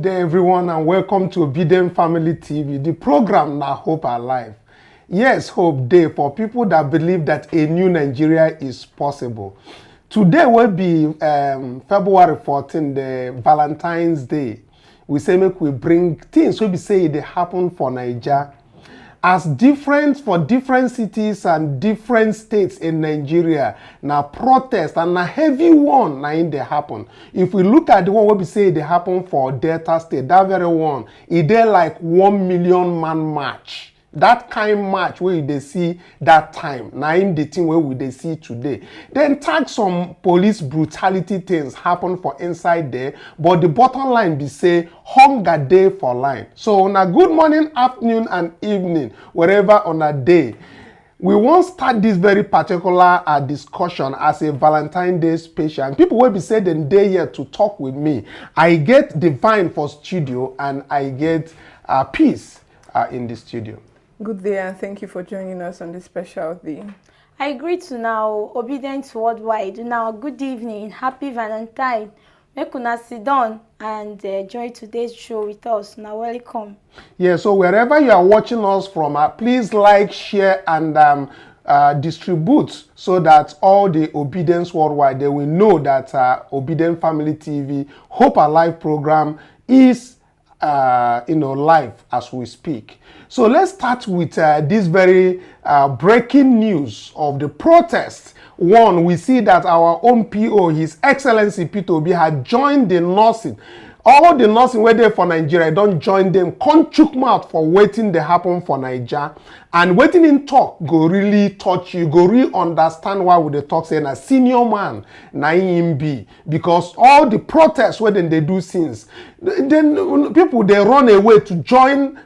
day, everyone, and welcome to Obedient Family TV, the program now Hope Alive. Yes, Hope Day for people that believe that a new Nigeria is possible. Today will be February 14, the Valentine's Day. We say make we bring things we be say they happen for Nigeria as different for different cities and different states in Nigeria. Now protest and a heavy one now in they happen. If we look at the one we say they happen for Delta State, that very one, it there like 1 million man march. That kind of match where they see that time, now in the thing where we they see today. Then tag some police brutality things happen for inside there, but the bottom line be say hunger day for line. So on a good morning, afternoon, and evening, wherever on a day, we won't start this very particular discussion as a Valentine Day special. And people will be saying then they here to talk with me. I get Divine for studio and I get Peace in the studio. Good day and thank you for joining us on this special day. I greet to now Obedient Worldwide. Now good evening, happy Valentine. Make una sit down and enjoy today's show with us. Now welcome. Yeah, so wherever you are watching us from, please like, share, and distribute so that all the Obedience Worldwide, they will know that Obedient Family TV Hope Alive program is live as we speak. So let's start with this very breaking news of the protest. One, we see that our own PO, His Excellency Peter Obi, had joined the nursing. All the nursing were there for Nigeria, don't join them. Can't chook mouth for waiting they happen for Nigeria. And waiting in talk go really touch you, go really understand why would they talk saying a senior man, na him be. Because all the protests where they do since, then people they run away to join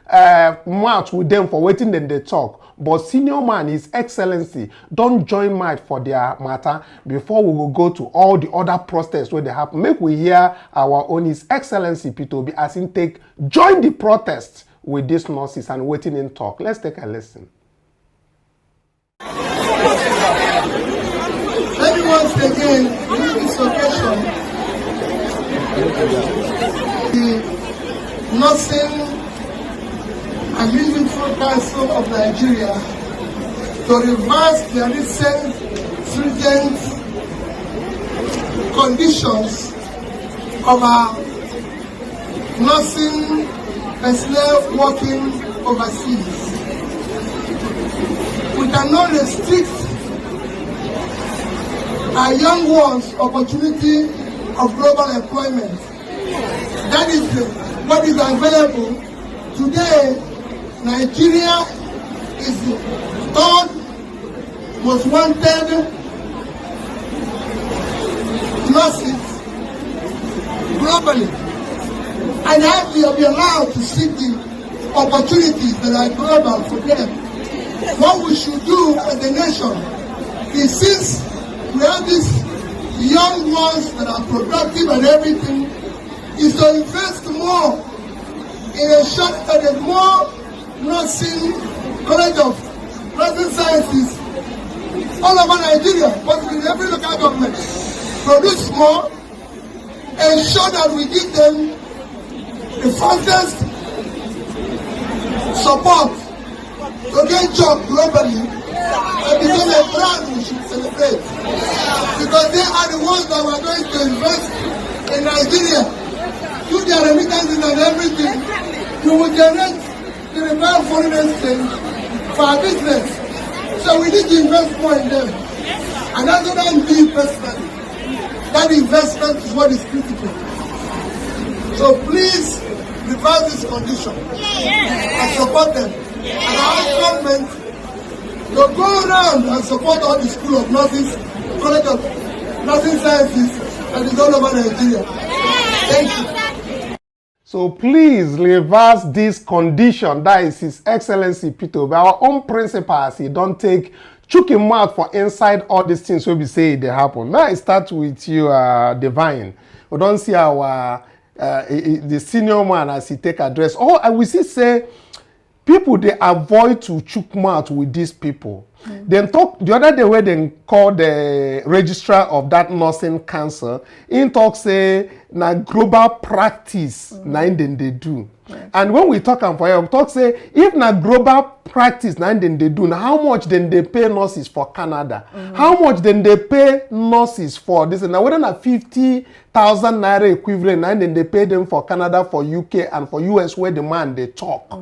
mouth with them for waiting then they talk. But senior man, His Excellency, don't join mouth for their matter before we will go to all the other protests where they happen. Make we hear our own His Excellency Peter Obi as in take join the protest with these nurses and waiting in talk. Let's take a listen. Let me once again use this occasion the Nursing and Midwifery Council of Nigeria to reverse the recent stringent conditions of our nursing personnel working overseas. We cannot restrict our young ones' opportunity of global employment. That is what is available today. Nigeria is the third most wanted nurses globally. And have to be allowed to seek the opportunities that are global for them. What we should do as a nation is, since we have these young ones that are productive and everything, is to invest more in a short that is more nursing college of nursing sciences all over Nigeria, but in every local government. Produce more, ensure that we give them the fastest support to get job globally and become a brand we should celebrate. Because they are the ones that were going to invest in Nigeria. Do their remittances and everything. You will generate the required foreign exchange for our business. So we need to invest more in them. And that's what I'm doing personally. That investment is what is critical. So please reverse this condition and support them. And our government will go around and support all the School of Nurses, College of Nursing Sciences, and is all over Nigeria. Thank you. So please reverse this condition. That is His Excellency Peter Obi. Our own principals, he don't take chook him out for inside all these things we be say they happen. Now I start with you, Divine. We don't see our the senior man as he take address. Oh, I will see say people they avoid to chook mouth with these people. Then talk the other day where they call the registrar of that nursing council. In talk say na global practice na then they do. And when we talk and for you, talk say if na global practice na then they do, now how much then they pay nurses for Canada? How much then they pay nurses for this? Now whether na 50,000 naira equivalent, and then they pay them for Canada, for UK, and for US where the man they talk.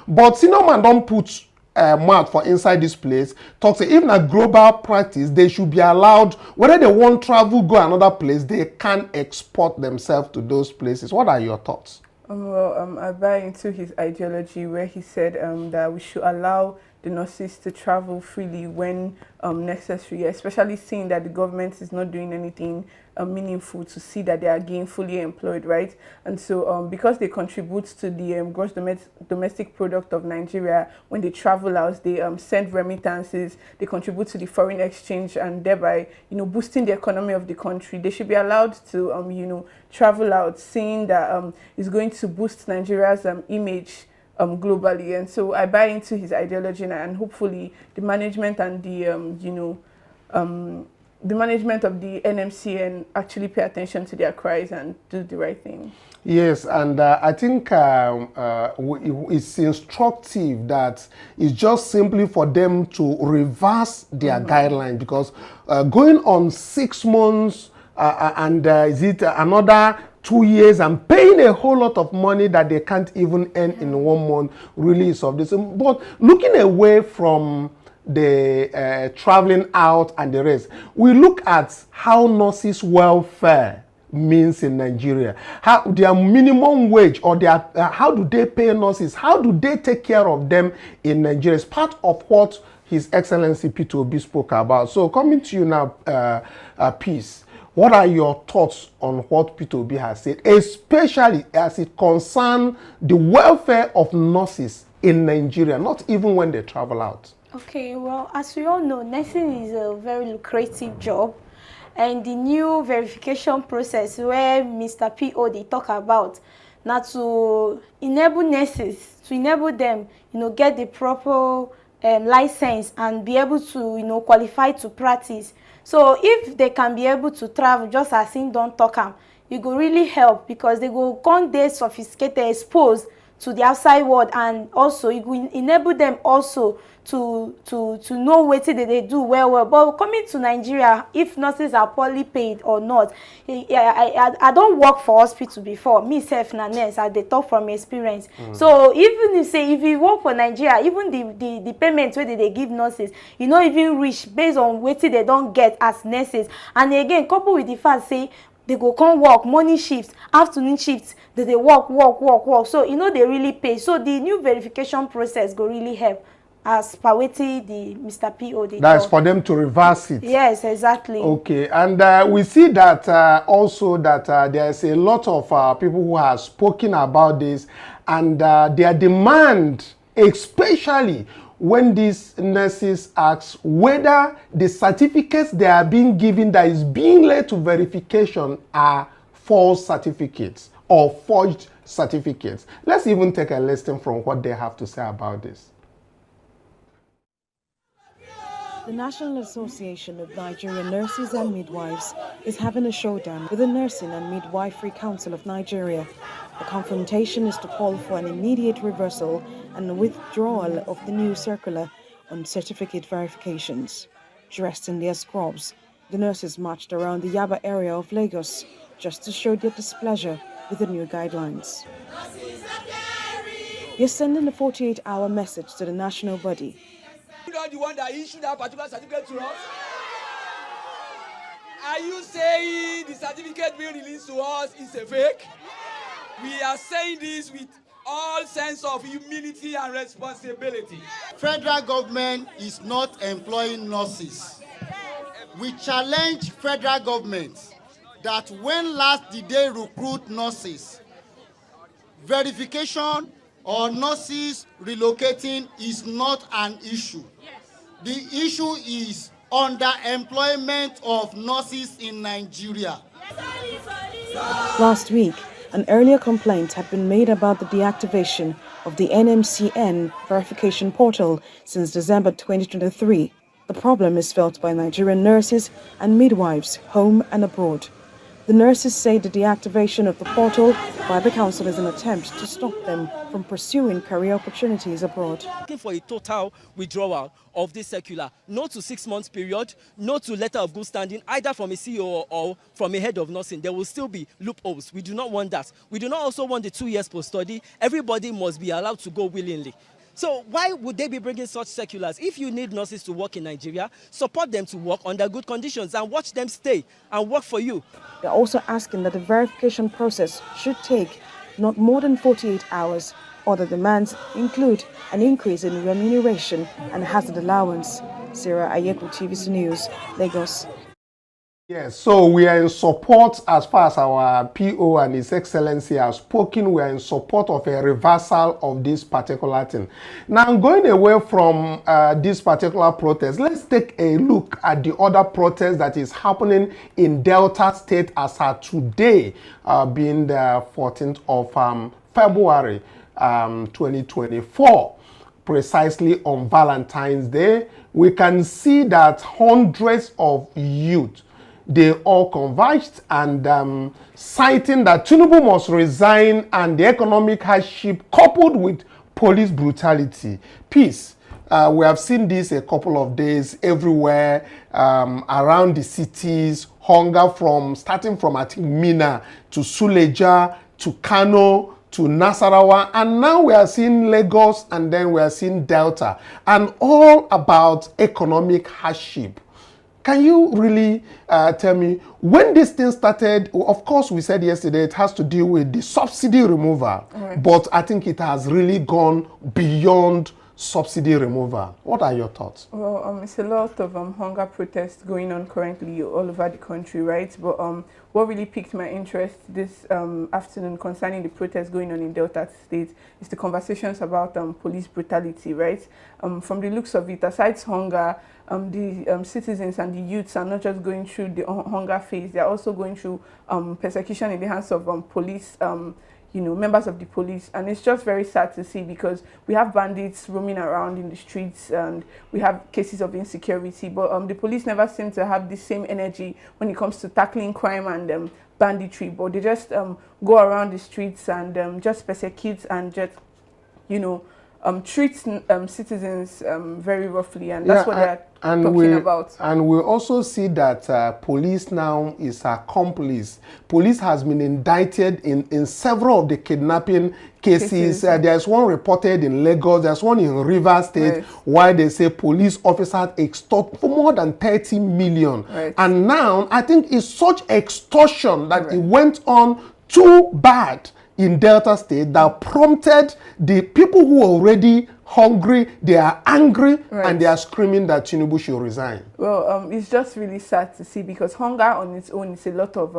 But see no man don't put mouth for inside this place. Talk say if na global practice, they should be allowed, whether they want travel go another place, they can export themselves to those places. What are your thoughts? I buy into his ideology where he said that we should allow the nurses to travel freely when necessary, especially seeing that the government is not doing anything meaningful to see that they are gainfully employed, right? And so because they contribute to the gross domestic product of Nigeria, when they travel out, they send remittances, they contribute to the foreign exchange, and thereby, boosting the economy of the country. They should be allowed to, travel out, seeing that it's going to boost Nigeria's image globally. And so I buy into his ideology, and hopefully the management and the management of the NMCN actually pay attention to their cries and do the right thing. Yes, and I think it's instructive that it's just simply for them to reverse their guideline, because going on 6 months and is it another 2 years and paying a whole lot of money that they can't even earn in 1 month really is of this. But looking away from the traveling out and the rest, we look at how nurses' welfare means in Nigeria. How their minimum wage or their how do they pay nurses? How do they take care of them in Nigeria? It's part of what His Excellency Peter Obi spoke about. So coming to you now, Peace. What are your thoughts on what Peter Obi has said, especially as it concerns the welfare of nurses in Nigeria, not even when they travel out? Okay, well, as we all know, nursing is a very lucrative job, and the new verification process where Mr. P.O. they talk about, now to enable nurses, to enable them, get the proper license and be able to, qualify to practice. So if they can be able to travel, just as him don't talk them, it will really help, because they go come there sophisticated, exposed to the outside world, and also it will enable them also to know what they do well. But coming to Nigeria, if nurses are poorly paid or not, I don't work for hospital before. Me self na nurse, I dey talk from experience. So even if you work for Nigeria, even the payments where they give nurses, even reach based on what they don't get as nurses. And again, coupled with the fact say they go come work morning shifts, afternoon shifts, they work. So they really pay. So the new verification process go really help, as per wetin the Mr. P.O. That's for them to reverse it. Yes, exactly. Okay, and we see that also that there's a lot of people who have spoken about this, and their demand, especially when these nurses ask whether the certificates they are being given that is being led to verification are false certificates or forged certificates. Let's even take a lesson from what they have to say about this. The National Association of Nigerian Nurses and Midwives is having a showdown with the Nursing and Midwifery Council of Nigeria. The confrontation is to call for an immediate reversal and withdrawal of the new circular on certificate verifications. Dressed in their scrubs, the nurses marched around the Yaba area of Lagos just to show their displeasure with the new guidelines. They're sending a 48-hour message to the national body. You are the one that issued that particular certificate to us? Are you saying the certificate being released to us is a fake? We are saying this with all sense of humility and responsibility. Federal government is not employing nurses. We challenge federal government that when last did they recruit nurses, verification or nurses relocating is not an issue. The issue is underemployment of nurses in Nigeria. Last week, an earlier complaint had been made about the deactivation of the NMCN verification portal since December 2023. The problem is felt by Nigerian nurses and midwives, home and abroad. The nurses say the deactivation of the portal by the council is an attempt to stop them from pursuing career opportunities abroad. Looking for a total withdrawal of this circular, no to 6 months period, no to letter of good standing, either from a CEO or from a head of nursing. There will still be loopholes. We do not want that. We do not also want the 2 years post-study. Everybody must be allowed to go willingly. So why would they be bringing such circulars? If you need nurses to work in Nigeria, support them to work under good conditions and watch them stay and work for you. They're also asking that the verification process should take not more than 48 hours. Other demands include an increase in remuneration and hazard allowance. Sarah Ayeku, TVC News, Lagos. Yes, so we are in support as far as our PO and His Excellency have spoken. We are in support of a reversal of this particular thing. Now, going away from this particular protest, let's take a look at the other protest that is happening in Delta State as of today, being the 14th of February 2024. Precisely on Valentine's Day, we can see that hundreds of youth, they all converged and citing that Tinubu must resign and the economic hardship coupled with police brutality. Peace. We have seen this a couple of days everywhere around the cities. Hunger starting from I think Mina to Suleja to Kanu to Nasarawa, and now we are seeing Lagos and then we are seeing Delta, and all about economic hardship. Can you really tell me when this thing started? Of course, we said yesterday it has to do with the subsidy removal, but I think it has really gone beyond subsidy removal. What are your thoughts? Well, it's a lot of hunger protests going on currently all over the country, right? But what really piqued my interest this afternoon concerning the protests going on in Delta State is the conversations about police brutality, right? From the looks of it, aside hunger, the citizens and the youths are not just going through the hunger phase, they are also going through persecution in the hands of police, members of the police. And it's just very sad to see because we have bandits roaming around in the streets and we have cases of insecurity, but the police never seem to have the same energy when it comes to tackling crime and banditry, but they just go around the streets and just persecute and just, treat citizens very roughly, and that's what they're talking about. And we also see that police now is accomplice. Police has been indicted in several of the kidnapping cases. There's one reported in Lagos, there's one in Rivers State, why they say police officers extort for more than 30 million. And now, I think it's such extortion that it went on too bad in Delta State that prompted the people who were already hungry, they are angry, and they are screaming that Tinubu should resign. Well, it's just really sad to see because hunger on its own is a lot of,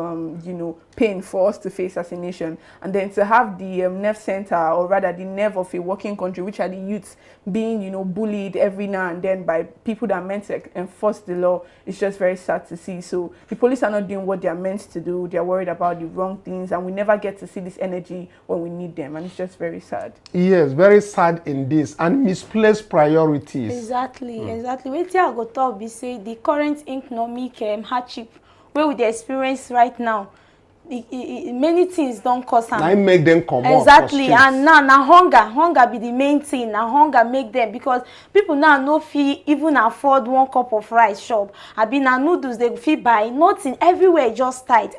pain for us to face as a nation. And then to have the nerve center, or rather the nerve of a working country, which are the youths being, bullied every now and then by people that are meant to enforce the law, it's just very sad to see. So the police are not doing what they are meant to do. They are worried about the wrong things, and we never get to see this energy when we need them. And it's just very sad. Yes, very sad in this. And misplaced priorities. Exactly. Wetin I go talk be say the current economic hardship wey we dey experience right now, many things don't cause am. I make them come exactly, and now hunger be the main thing. Now hunger make them, because people now no fit even afford 1 cup of rice shop. I been na noodles they fit buy. Nothing, everywhere just tight,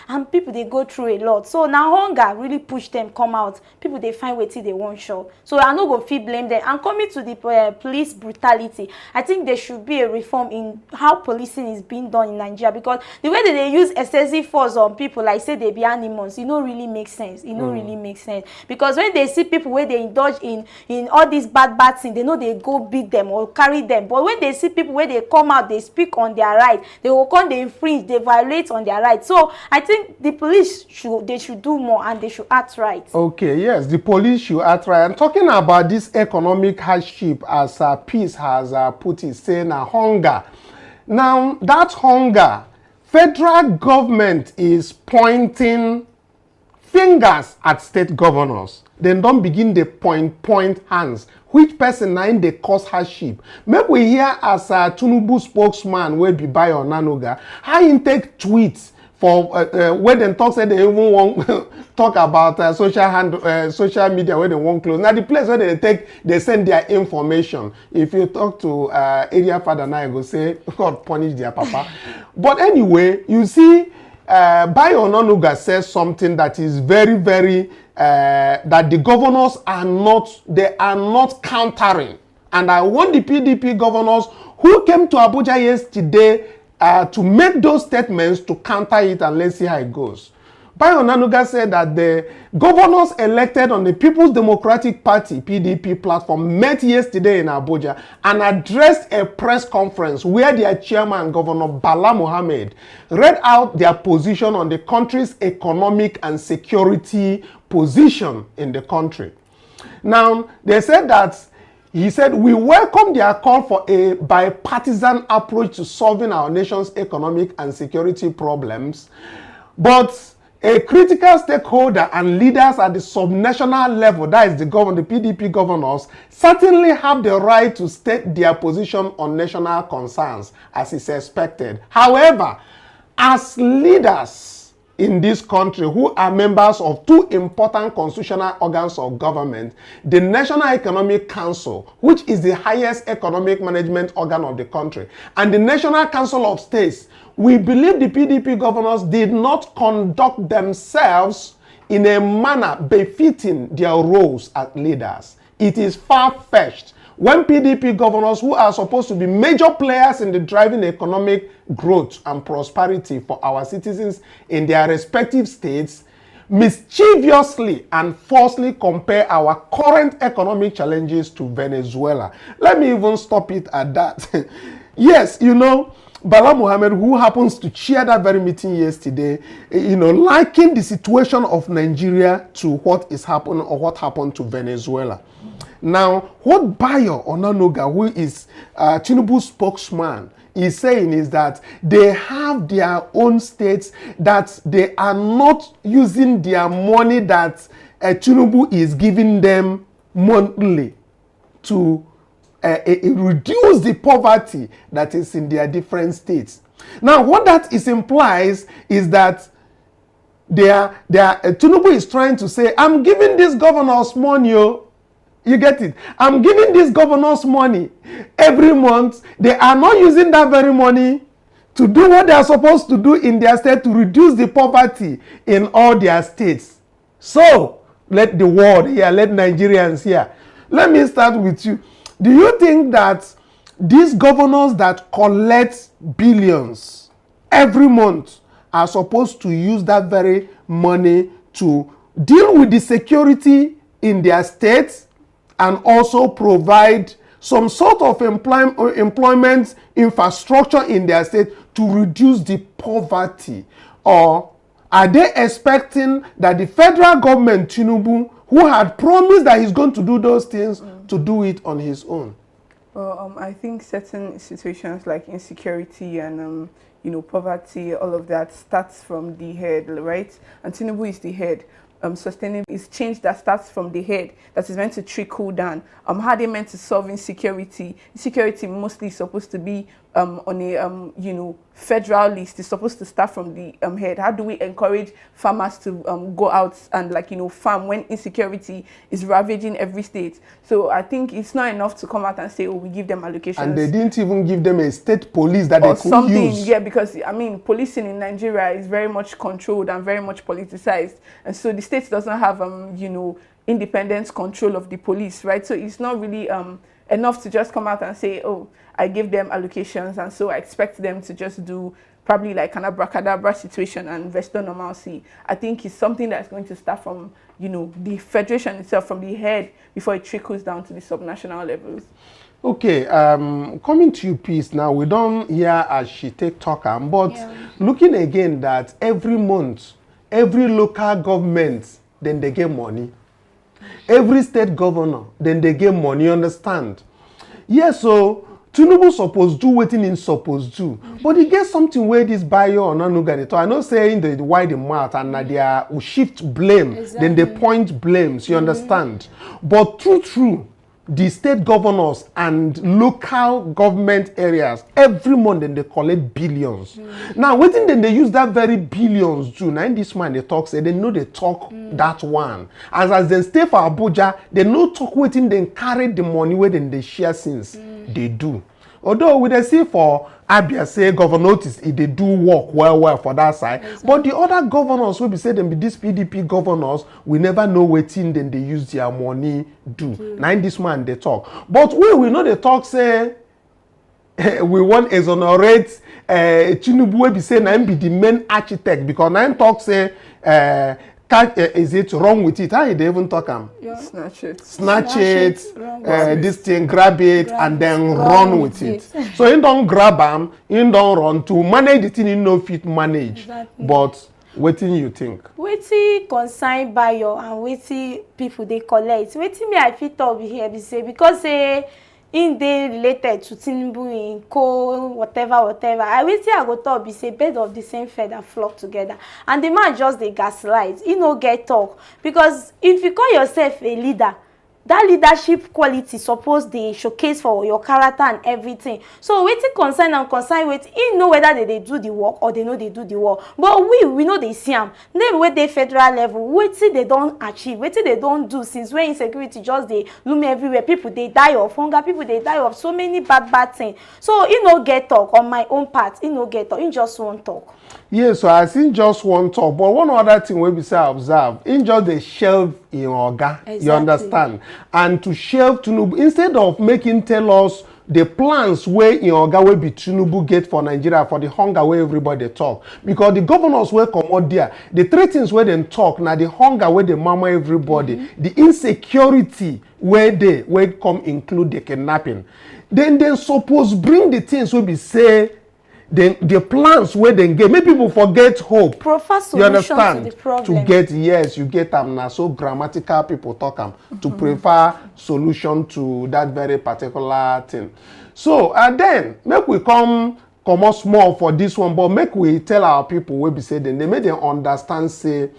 and people they go through a lot. So now hunger really push them come out. People they find wetin they want shop. So I no go fit blame them. And coming to the police brutality, I think there should be a reform in how policing is being done in Nigeria, because the way that they use excessive force on people, like say they be animals, it don't really make sense. Really make sense, because when they see people where they indulge in all these bad things, they know they go beat them or carry them. But when they see people where they come out, they speak on their right, they will come, they infringe, they violate on their right. So I think the police should do more, and they should act right. Okay, yes, the police should act right. And talking about this economic hardship, as Peace has put it, saying hunger. Now that hunger, federal government is pointing fingers at state governors. Then don't begin the point hands. Which person na in the cause hardship? Make we hear as a Tinubu spokesman will be by or Nanuga. How in take tweets for when they talk say they even want talk about social media where they won't close. Now the place where they send their information. If you talk to area father now, go say God punish their papa. But anyway, you see, Bayo Onanuga says something that is very, very that the governors are not countering. And I want the PDP governors who came to Abuja yesterday to make those statements to counter it, and let's see how it goes. Bayo Onanuga said that the governors elected on the People's Democratic Party PDP platform met yesterday in Abuja and addressed a press conference where their chairman, Governor Bala Mohammed, read out their position on the country's economic and security position in the country. Now, they said that he said, we welcome their call for a bipartisan approach to solving our nation's economic and security problems, but a critical stakeholder and leaders at the subnational level, that is the PDP governors, certainly have the right to state their position on national concerns, as is expected. However, as leaders in this country who are members of two important constitutional organs of government, the National Economic Council, which is the highest economic management organ of the country, and the National Council of States, we believe the PDP governors did not conduct themselves in a manner befitting their roles as leaders. It is far-fetched when PDP governors, who are supposed to be major players in the driving economic growth and prosperity for our citizens in their respective states, mischievously and falsely compare our current economic challenges to Venezuela. Let me even stop it at that. Yes, you know, Bala Mohammed, who happens to chair that very meeting yesterday, likened the situation of Nigeria to what is happening or what happened to Venezuela. Now, what Bayo Onanuga, who is Tinubu's spokesman, is saying is that they have their own states, that they are not using their money that Tinubu is giving them monthly to reduce the poverty that is in their different states. Now, what that implies is that Tinubu is trying to say, I'm giving these governors money, you get it? I'm giving these governors money every month. They are not using that very money to do what they are supposed to do in their state to reduce the poverty in all their states. So, let the world here, let Nigerians here. Let me start with you. Do you think that these governors that collect billions every month are supposed to use that very money to deal with the security in their states and also provide some sort of employment infrastructure in their state to reduce the poverty? Or are they expecting that the federal government, Tinubu, who had promised that he's going to do those things, to do it on his own? Well, I think certain situations like insecurity and poverty, all of that starts from the head, right? And Tinubu is the head. Sustainable is change that starts from the head, that is meant to trickle down. How they meant to solve insecurity? Insecurity mostly is supposed to be on a federal list. It's supposed to start from the head. How do we encourage farmers to go out and farm when insecurity is ravaging every state? So I think it's not enough to come out and say, oh, we give them allocations. And they didn't even give them a state police that or they could something use. Yeah, because policing in Nigeria is very much controlled and very much politicized, and so the state doesn't have independent control of the police, right? So it's not really enough to just come out and say, oh, I give them allocations, and so I expect them to just do probably like an abracadabra situation and restore normalcy. I think it's something that's going to start from the federation itself, from the head, before it trickles down to the subnational levels. Okay, coming to you, Peace. Now, we don't hear as she take talk, but looking again that every month, every local government, then they get money. Every state governor, then they get money, you understand? Yes, so Tinubu supposed do wetin him supposed do, but e get something where this Bayo or Nanuga dey talk. I know saying the wide the mouth and na their shift blame, then they point blames. You understand? But true, the state governors and local government areas every month then they collect billions. Now wetin then they use that very billions do. Now in this man they talk say they know they talk that one. As they stay for Abuja, they no talk wetin then carry the money where then they share since they do. Although we dey see for Abia say governor notice they do work well for that side, but the other governors will be say them be this PDP governors, we never know wetin then they use their money do. Now in this man they talk, but we know they talk say we want exonerate Tinubu wey be say na him be the main architect, because na him talk say is it wrong with it? How they even talk am? Snatch it, this thing, grab it, and then run with it. So he don't grab am, he don't run to manage the thing he no fit manage. But wetin you think? Wetin concern Bayo and wetin people they collect. Wetin me I fit talk here be say because in they related to Tinubu in co whatever. I will say I go talk be say bird of the same feather flock together. And the man just the gaslight. He no get talk. Because if you call yourself a leader, that leadership quality suppose they showcase for your character and everything. So wetin concern with he know whether they do the work or they know they do the work. But we know they see them. Then where they federal level, wetin they don't achieve, wetin they don't do since when insecurity just they loom everywhere. People they die of hunger, people they die of so many bad things. So he no get talk on my own part, he no get talk, he just won't talk. Yes, so I think just one talk, but one other thing we be say observe, in just the shelf in Oga, you understand? And to shelf Tinubu, instead of making tell us the plans where in Oga will be Tinubu get for Nigeria for the hunger where everybody talk. Because the governors will come out there, the three things where they talk, now the hunger where they mama everybody, the insecurity where they will come include the kidnapping. Then they suppose bring the things we be say, the plans where they get, make people forget hope. You understand? To the problem. To get, yes, you get them now. So grammatical people talk them to prefer solution to that very particular thing. So and then make we come out small for this one, but make we tell our people where be say then they make them understand say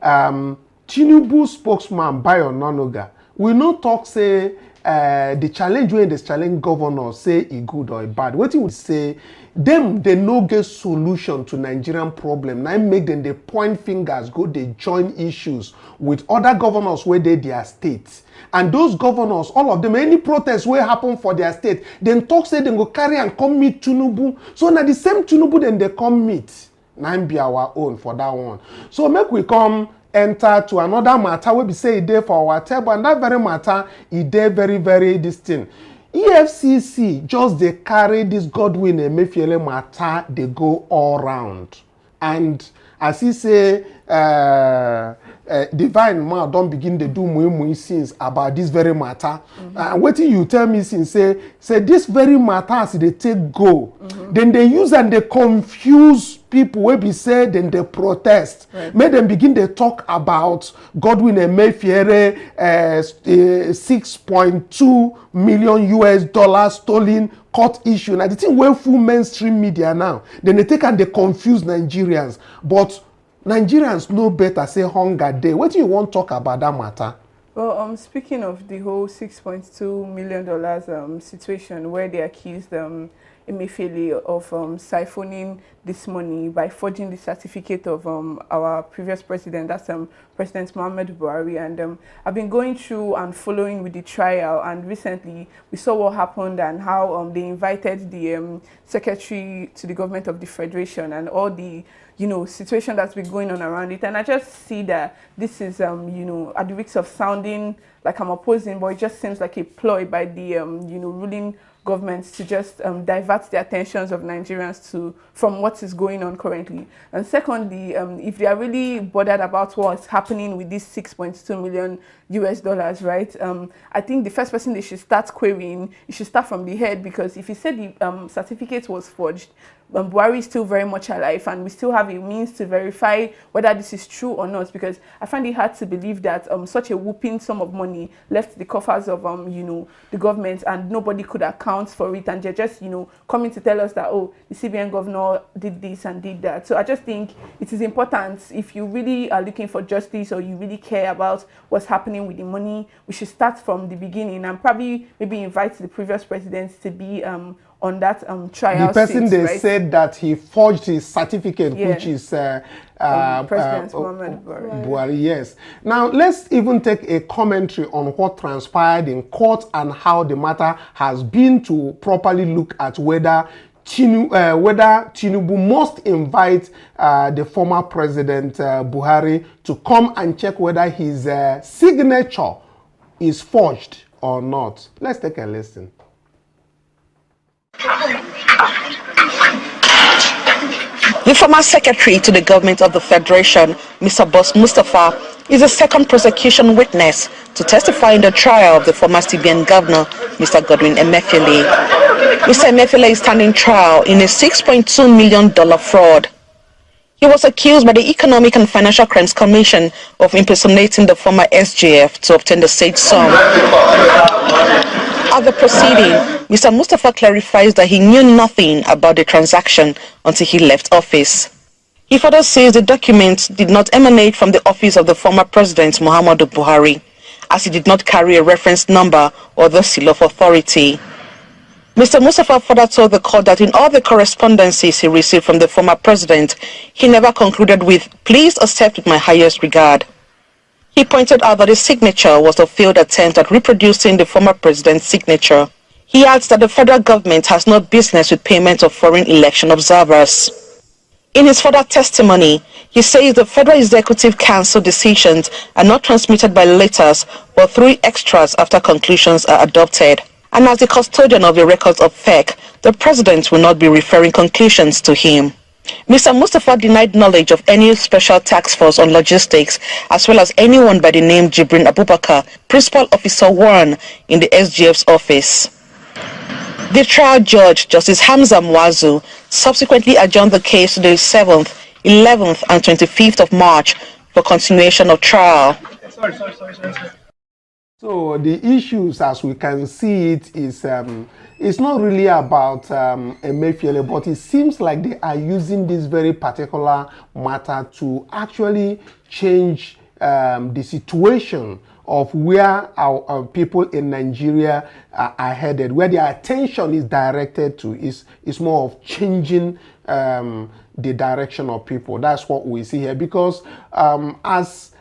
Tinubu spokesman Bayo Nanoga we no talk say the challenge when this challenge governor say e good or e bad. What you would say them they no get solution to Nigerian problem. Now make them they point fingers, go they join issues with other governors where they their states. And those governors, all of them, any protest where happen for their state, then talk say they go carry and come meet Tinubu. So now the same Tinubu then they come meet. Now be our own for that one. So make we come enter to another matter we be say e dey for our table, and that very matter e dey very distinct. EFCC just they carry this Godwin Emefiele matter, they go all round. And as he say divine man don't begin to do muy sins about this very matter. And what you tell me since say this very matter as they take go, then they use and they confuse people will be said, then they protest. Right. Make them begin to talk about Godwin Emefiele, $6.2 million US stolen court issue. Now the thing where full mainstream media now, then they take and they confuse Nigerians. But Nigerians know better, say hunger day. What do you want to talk about that matter? Well, speaking of the whole $6.2 million situation where they accused Emefiele of siphoning this money by forging the certificate of our previous president, that's President Muhammadu Buhari. And I've been going through and following with the trial, and recently we saw what happened and how they invited the secretary to the government of the federation and all the situation that's been going on around it. And I just see that this is at the risk of sounding like I'm opposing, but it just seems like a ploy by the ruling governments to just divert the attentions of Nigerians from what is going on currently. And secondly, if they are really bothered about what's happening with this $6.2 million US, right? I think the first person they should start querying, you should start from the head, because if you said the certificate was forged, Buhari is still very much alive, and we still have a means to verify whether this is true or not, because I find it hard to believe that such a whooping sum of money left the coffers of the government and nobody could account for it, and they're just coming to tell us that, oh, the CBN governor did this and did that. So I just think it is important, if you really are looking for justice or you really care about what's happening with the money, we should start from the beginning and probably maybe invite the previous president to be on that trial. The person seat, they right? said that he forged his certificate, which is President Muhammad Buhari. Yes. Now let's even take a commentary on what transpired in court and how the matter has been, to properly look at whether Tinubu must invite the former President Buhari to come and check whether his signature is forged or not. Let's take a listen. The former secretary to the government of the Federation, Mr. Boss Mustafa, is the second prosecution witness to testify in the trial of the former CBN governor, Mr. Godwin Emefiele. Mr. Emefiele is standing trial in a $6.2 million fraud. He was accused by the Economic and Financial Crimes Commission of impersonating the former SGF to obtain the said sum. At the proceeding, Mr. Mustafa clarifies that he knew nothing about the transaction until he left office. He further says the documents did not emanate from the office of the former President Muhammadu Buhari, as he did not carry a reference number or the seal of authority. Mr. Mustafa further told the court that in all the correspondences he received from the former president, he never concluded with, "Please accept with my highest regard." He pointed out that his signature was a failed attempt at reproducing the former president's signature. He adds that the federal government has no business with payment of foreign election observers. In his further testimony, he says the Federal Executive Council decisions are not transmitted by letters but through extras after conclusions are adopted. And as the custodian of the records of FEC, the president will not be referring conclusions to him. Mr. Mustafa denied knowledge of any special task force on logistics, as well as anyone by the name Jibrin Abubakar, Principal Officer 1 in the SGF's office. The trial judge, Justice Hamza Mwazu, subsequently adjourned the case to the 7th, 11th, and 25th of March for continuation of trial. So the issues, as we can see it, is it's not really about Emefiele, but it seems like they are using this very particular matter to actually change the situation of where our people in Nigeria are headed, where their attention is directed to. Is more of changing the direction of people. That's what we see here, because as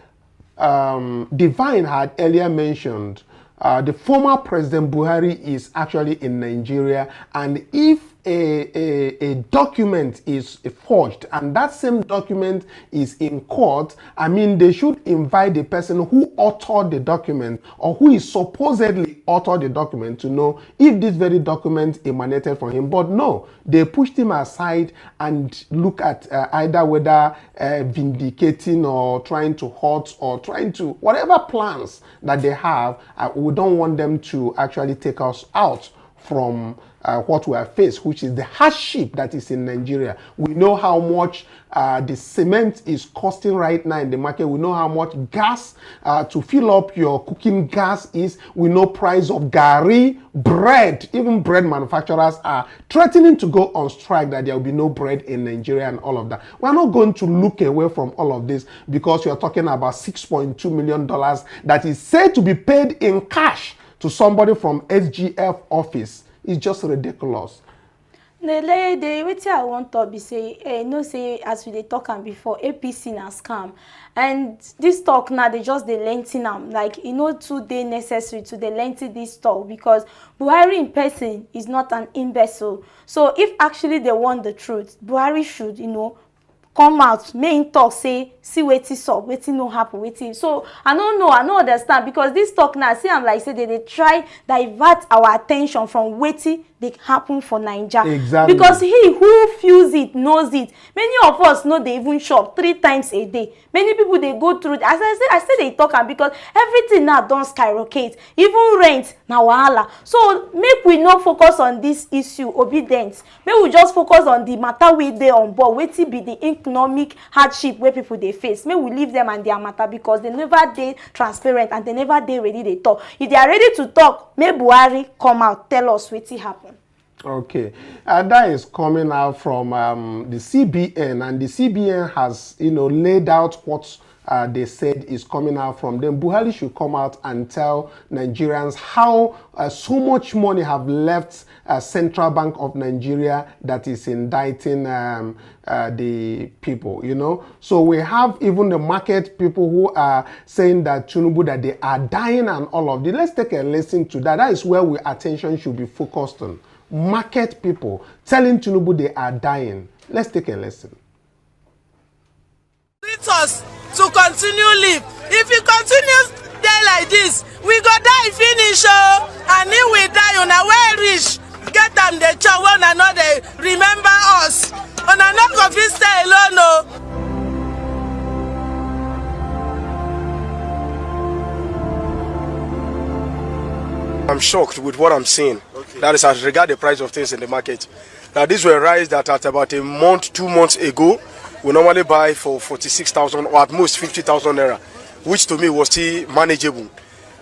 Divine had earlier mentioned, the former President Buhari is actually in Nigeria, and if a document is forged and that same document is in court, I mean, they should invite the person who authored the document or who is supposedly authored the document to know if this very document emanated from him. But no, they pushed him aside and look at either whether vindicating or trying to hurt or trying to, whatever plans that they have, we don't want them to actually take us out from what we are faced, which is the hardship that is in Nigeria. We know how much the cement is costing right now in the market. We know how much gas to fill up your cooking gas is. We know price of gari, bread. Even bread manufacturers are threatening to go on strike, that there will be no bread in Nigeria and all of that. We're not going to look away from all of this, because you're talking about $6.2 million that is said to be paid in cash to somebody from SGF office. Is just ridiculous. The what I want to be say, no say as we talk and before, APC na scam, and this talk now they just lengthen them, like too they necessary to lengthen this talk, because Buhari in person is not an imbecile. So if actually they want the truth, Buhari should come out main talk say see wetin sup, wetin no happen, wetin. So I don't know, I don't understand, because this talk now see I'm like say they try divert our attention from wetin they happen for Naija. Exactly. Because he who feels it knows it. Many of us know they even shop 3 times a day. Many people they go through. As I say they talk, and because everything now don't skyrocket, even rent now wahala. So make we not focus on this issue obedience. Make we just focus on the matter we dey on board. Wetin be the economic hardship where people they face. May we leave them and their matter, because they never dey transparent and they never dey ready they talk. If they are ready to talk, may Buhari come out tell us wetin happen. Okay, that is coming out from the CBN, and the CBN has, laid out what they said is coming out from them. Buhari should come out and tell Nigerians how so much money have left Central Bank of Nigeria that is indicting the people, So we have even the market people who are saying that Tinubu, that they are dying and all of this. Let's take a listen to that. That is where our attention should be focused on. Market people telling Tinubu they are dying. Let's take a listen. Treat us to continue live. If you continue die like this, we go die finish, and if we die on our way rich, get them the chow one another, remember us. On a not go fit stay alone, I'm shocked with what I'm seeing. Okay. That is as regard the price of things in the market. Now these were rice that at about a month, 2 months ago, we normally buy for 46,000 or at most 50,000 naira, which to me was still manageable.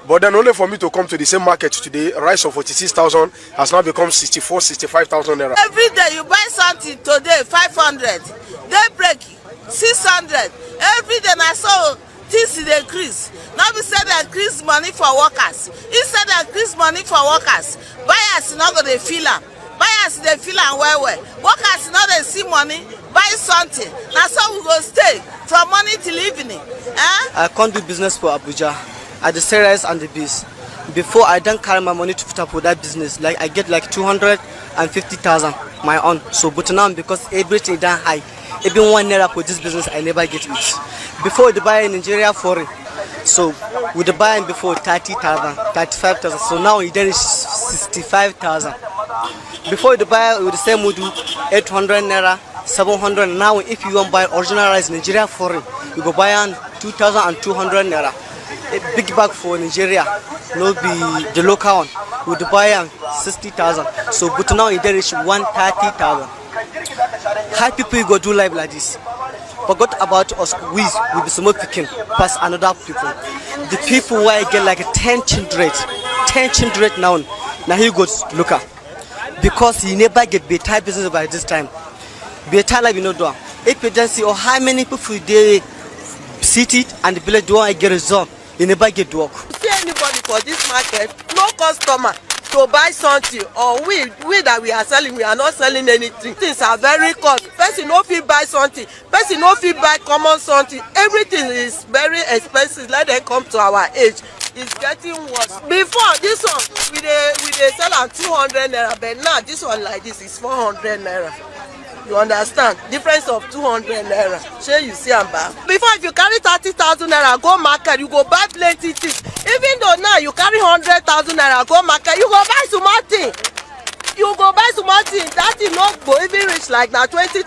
But then only for me to come to the same market today, rice of 46,000 has now become 65,000 naira. Every day you buy something today, 500. Daybreak, 600. Every day I saw this is increase. Now we said that increase money for workers. Instead of increase money for workers, buyers not going to feel them. Buyers they feel them well. Workers not they see money, buy something. Now so we go stay from morning till evening. I can't do business for Abuja. I the cereals and the bees. Before I don't carry my money to put up for that business. Like I get like 250,000 my own. So but now because everything done high. Even 1 naira for this business I never get it. Before the buy in Nigeria foreign. So with the buying before 30,000, 35,000. So now it is 65,000. Before the buy with the same would do 800 naira, 700. Now if you want buy original rice Nigeria foreign, you go buy on 2,200 naira. A big bag for Nigeria, no be the local one. With the buy on 60,000. So but now it is 130,000. How people go do life like this? Forgot about us, we will be small picking past another people. The people where I get like 10 children now he goes look at. Because he never get better business by this time. Better life you know do. If you don't see or how many people they sit it and the village do I get result, you never get work. See anybody for this market, no customer to buy something, or we that we are selling, we are not selling anything. Things are very cost. Person no fit buy something, person no fit buy common something. Everything is very expensive. Let them come to our age. It's getting worse. Before this one, we they sell at 200 naira, but now this one like this is 400 naira. You understand? Difference of 200 naira. Sure you see am back. Before if you carry 30,000 naira go market, you go buy plenty things. Even though now you carry 100,000 naira go market, you go buy something. You go buy something. That is not go even reach like na 20,000,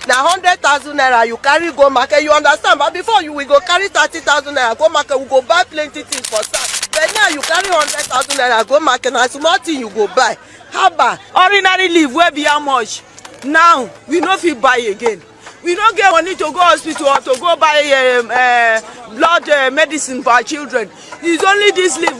na 100,000 naira you carry go market. You understand? But before you will go carry 30,000 naira go market, we go buy plenty things for sale. But now you carry 100,000 naira go market, na something you go buy. How about ordinary leave where be how much? Now we no fit buy again. We don't get money to go hospital or to go buy blood medicine for our children. It's only this leave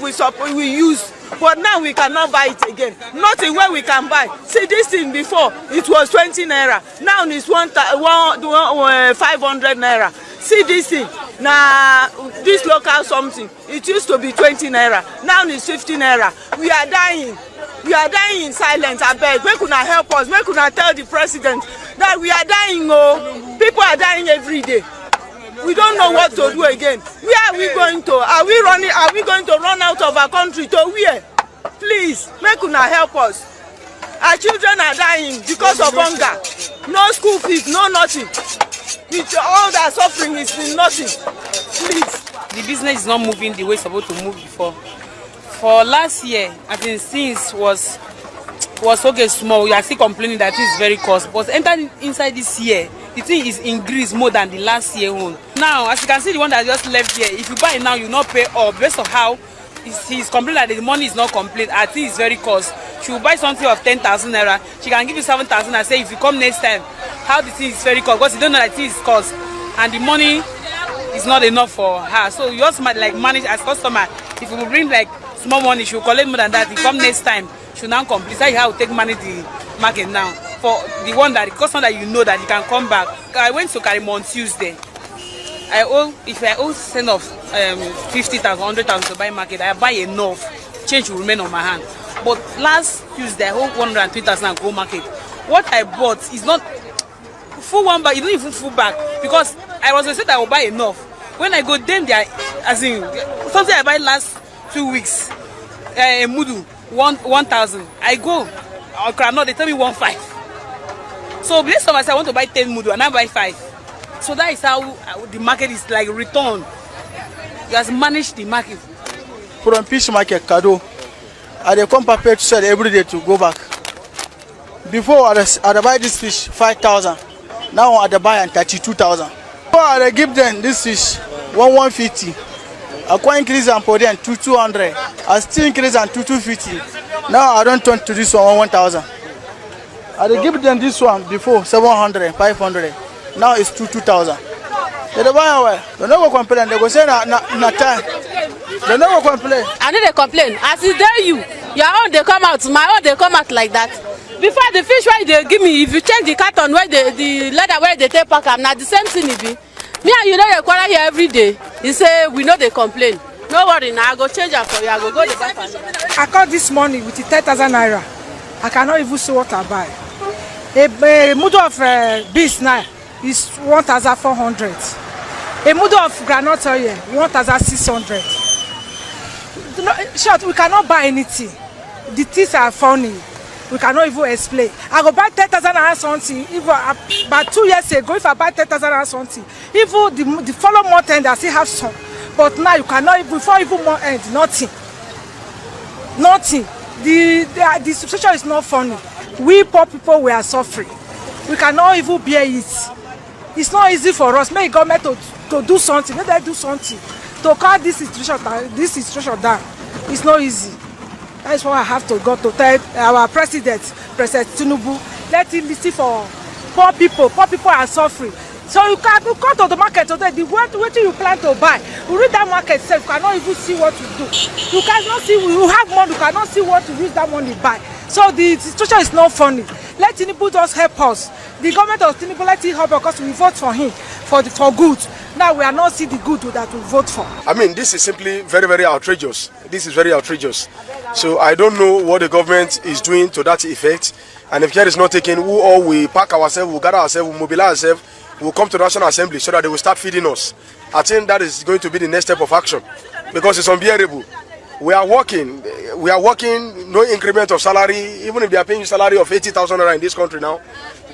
we use. But now we cannot buy it again. Nothing where we can buy. See this thing before it was 20 naira. Now it's 500 naira. See this thing. Now this local something. It used to be 20 naira. Now it's 50 naira. We are dying. We are dying in silence. I beg. Make una help us. Make una tell the president that we are dying. Oh, people are dying every day. We don't know what to do again. Where are we going to? Are we running? Are we going to run out of our country to where? Please, make una help us. Our children are dying because of hunger. No school fees, no nothing. With all that suffering is nothing. Please. The business is not moving the way it's supposed to move before. For last year, I think things was okay small. We are still complaining that it's very cost. But enter inside this year, the thing is increased more than the last year one. Now, as you can see, the one that just left here, if you buy now, you not pay all. Based on how he's complaining that the money is not complete. I think it's very cost. She will buy something of 10,000 naira. She can give you 7,000 and say if you come next time, how the thing is very cost. Because you don't know that it is cost. And the money is not enough for her. So you also might like manage as customer. If you bring like small money, she will collect more than that. If you come next time, she will now complete. That's how to take manage the market now. For the one that the customer that you know that you can come back. I went to Karimo on Tuesday. If I owe send off 50,000, 100,000 to buy market, I buy enough. Change will remain on my hand. But last Tuesday, I owe 120,000 and go market. What I bought is not full one bag. It don't even full back because I was said I will buy enough. When I go, them they are as in something I buy last 2 weeks. A mudu 1,000. I go, no, they tell me 1,500. So based on myself, I want to buy 10 mudu and I buy 5. So that is how the market is like return. You have managed the market. From fish market, Kanu, I come prepared to sell every day to go back. Before I buy this fish 5,000. Now I buy 32,000. Before I give them this fish 150. I can increase them for them 200. I still increase them to 250. Now I don't turn to this one 1,000. I give them this one before 700, 500. Now it's 2,000. They buy well. They never complain. They go say na time. They never complain. I know they complain. As is there your own they come out, my own they come out like that. Before the fish where they give me, if you check the carton where the leather where they take pack, I'm not the same thing it be. Me and you know they quarrel here every day. He say we know they complain. No worry now, I go change up for you. I go the back. I called this morning with the 10,000 naira. I cannot even see what I buy. A mudu of beans now is 1,400. A mudu of groundnut oil 1,600. Short, we cannot buy anything. The things are funny. We cannot even explain. I go buy 10,000 naira something. Even about 2 years ago, if I buy 10,000 naira something, even the following month end I still have some. But now you cannot even before even more end nothing. Nothing. The situation is not funny. We poor people we are suffering. We cannot even bear it. It's not easy for us. Make government to do something. Make them do something to calm this situation down. It's not easy. That's why I have to go to tell our President Tinubu, let him listen for poor people. Poor people are suffering. So you can come to the market today. What you plan to buy? You read that market itself. You cannot even see what to do. You cannot see. You have money. You cannot see what to use that money buy. So the situation is not funny. Let Tinubu just help us. The government of Tinubu let him help us because we vote for him for good. Now we are not seeing the good that we vote for. I mean, this is simply very, very outrageous. This is very outrageous. So I don't know what the government is doing to that effect. And if care is not taken, we all will pack ourselves, we'll gather ourselves, we'll mobilize ourselves, we'll come to the National Assembly so that they will start feeding us. I think that is going to be the next step of action because it's unbearable. We are working, no increment of salary, even if they are paying you salary of 80,000 naira in this country now.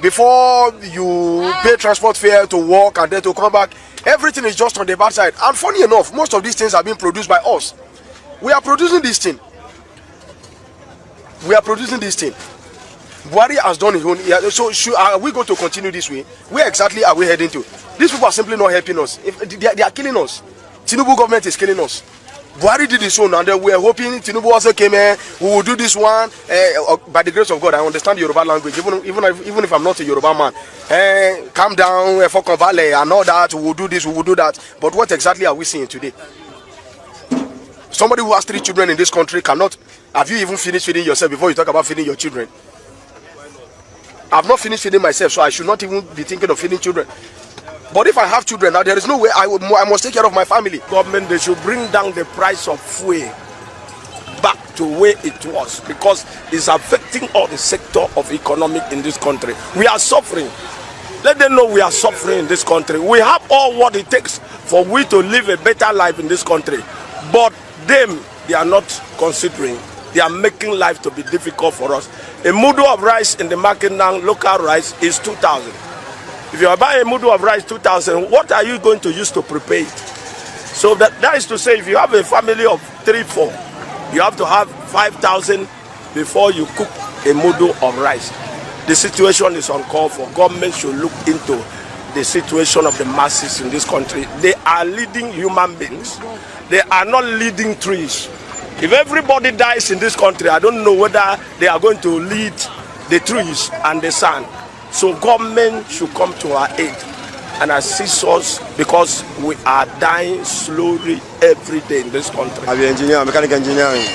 Before you pay transport fare to work and then to come back, everything is just on the bad side. And funny enough, most of these things are being produced by us. We are producing this thing. Buhari has done his own. So are we going to continue this way? Where exactly are we heading to? These people are simply not helping us. They are killing us. Tinubu government is killing us. Buhari did his own, and then we are hoping Tinubu also came here. We will do this one. By the grace of God, I understand Yoruba language, even if I'm not a Yoruba man. Calm down, Foko Valley, and all that. We will do this, we will do that. But what exactly are we seeing today? Somebody who has 3 children in this country cannot. Have you even finished feeding yourself before you talk about feeding your children? I've not finished feeding myself, so I should not even be thinking of feeding children. But if I have children now, there is no way I must take care of my family. Government, they should bring down the price of fuel back to where it was because it's affecting all the sector of economic in this country. We are suffering. Let them know we are suffering in this country. We have all what it takes for we to live a better life in this country. But they are not considering. They are making life to be difficult for us. A mudu of rice in the market now, local rice, is 2,000. If you are buying a mudu of rice 2,000, what are you going to use to prepare it? So that is to say, if you have a family of 3, 4, you have to have 5,000 before you cook a mudu of rice. The situation is uncalled for. Government should look into the situation of the masses in this country. They are leading human beings. They are not leading trees. If everybody dies in this country, I don't know whether they are going to lead the trees and the sun. So government should come to our aid and assist us, because we are dying slowly every day in this country. I'm an engineer, mechanical engineering.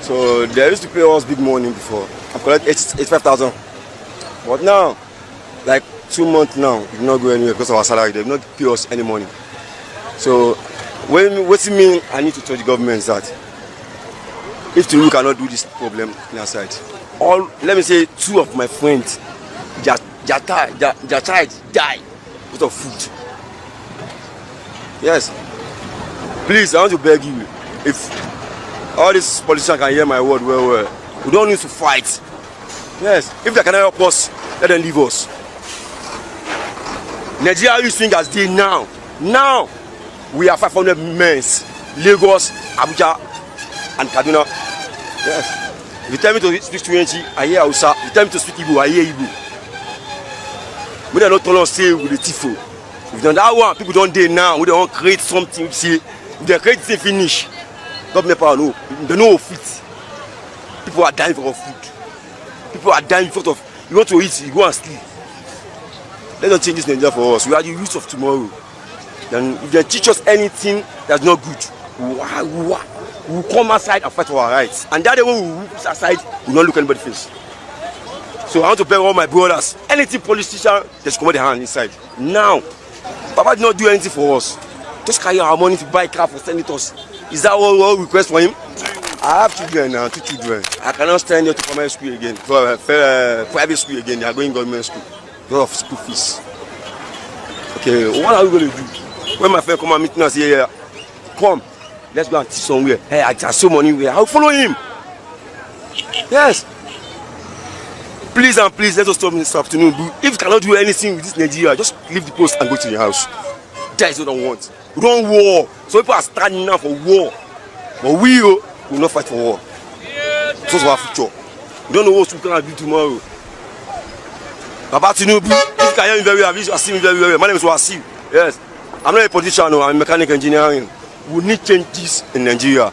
So they used to pay us big money before. I collect 85,000. But now, like 2 months now, we do not go anywhere because of our salary. They will not pay us any money. So what it mean I need to tell the government is that if Tinubu cannot do this problem in our side, let me say 2 of my friends, their child died because of food. Yes. Please, I want to beg you, if all these politicians can hear my word well, we don't need to fight. Yes, if they can help us, let them leave us. Nigeria is doing as they now. Now, we are 500 men, Lagos, Abuja, and Kaduna. Yes. If you tell me to speak French, I hear Hausa. If you tell me to speak Igbo, I hear Igbo. We don't tell us say with the tifo. If you that one, people don't do now. We don't create something. See, if they create something finish, government power no. They know fit. People are dying for food. People are dying because of, you want to eat, you go and sleep. Let them change this Nigeria for us. We are the youth of tomorrow. Then if they teach us anything that's not good, we will come outside and fight for our rights. And that way we will push aside, we will not look anybody's face. So I want to beg all my brothers, anything politician, they should come with their hand inside. Now, Papa did not do anything for us. Just carry our money to buy car for senators. Is that what we request for him? I have children now, 2 children. I cannot stand here to come to school again, for private school again. They are going government school because of school fees. Okay, what are we going to do? When my friend come and meet me and say, yeah, come, let's go and teach somewhere. Hey, I have so money where I'll follow him. Yes. Please and please, let us stop this afternoon. If you cannot do anything with this Nigeria, just leave the post and go to your house. That is what I want. We don't want war. So people are standing now for war. But we will not fight for war. This is our future. We don't know what we can do tomorrow. About Tinubu, if you can hear me very well, you see me very well. My name is Wasim. Yes. I'm not a politician, no. I'm a mechanical engineering. We need changes in Nigeria.